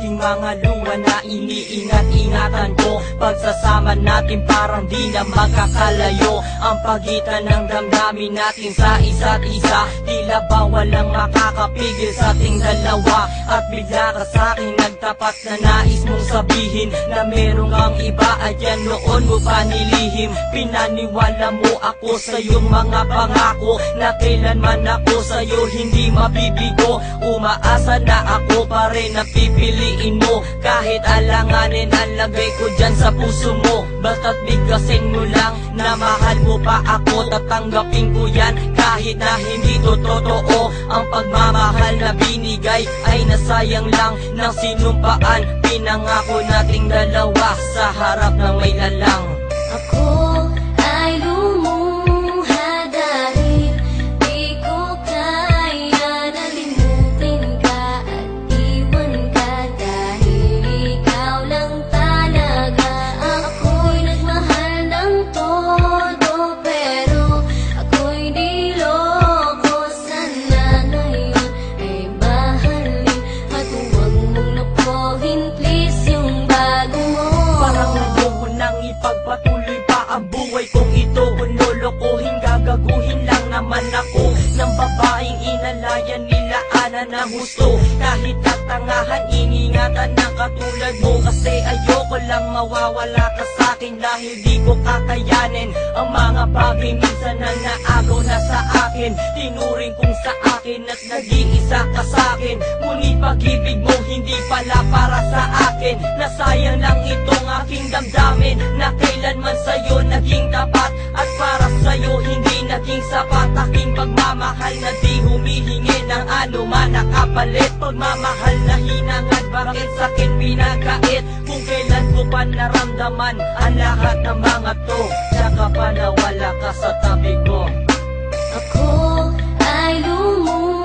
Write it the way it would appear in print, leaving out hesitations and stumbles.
aking mga luha na iniingat-ingatan ko. Pagsasama natin parang di na magkakalayo ang pagitan ng damdamin natin sa isa't isa. Tila ba walang makakapigil sa ating dalawa. At bigla ka sa'kin nagtapat na nais mong sabihin na meron kang iba at yan noon mo pa nilihim. Pinaniwala mo ako sa iyong mga pangako na kailanman ako sa'yo hindi mabibigo. Umaasa na ako pa rin na pipiliin mo kahit alanganin ang lagay ko dyan sa puso mo. Basta't bigkasin mo lang na mahal mo pa ako, tatanggapin ko yan kahit na hindi to totoo. Ang pagmamahal na binigay ay nasayang lang ng sinumpaan. Pinangako nating dalawa sa harap ng may lalang. Ako ay lumuha dahil di ko kaya nalimutin ka at iwan ka dahil ikaw lang talaga. Ako'y nagmahal ng todo pero ako'y di loko. Sana ngayon ay mahalin at huwag mong lokohin please yung bago mo. Parang ayoko nang ipagpatuloy pa ang buhay kong ito. Kung lolokohin, gagaguhin lang naman ako ng babaeng inalayan nila ana ng gusto. Kahit katangahan, iningatan ng katulad mo. Kasi ayoko lang mawawala ka sa'kin dahil di ko kakayanin ang mga bagay minsan na naagaw na sa akin. Tinuring kong sa akin at nag-iisa ka sa'kin. Ngunit pag-ibig mo hindi pala para sa akin. Nasayang lang itong aking damdamin na kailanman sa'yo naging tapat. At para sa'yo hindi naging sapat aking pagmamahal na di humihingi ng anuman na kapalit. Pagmamahal na hinangad, bakit sa'kin pinagkait? Kung kailan ko pa naramdaman ang lahat ng mga to, tsaka pa nawala ka sa tabi ko. Ako ay lumuha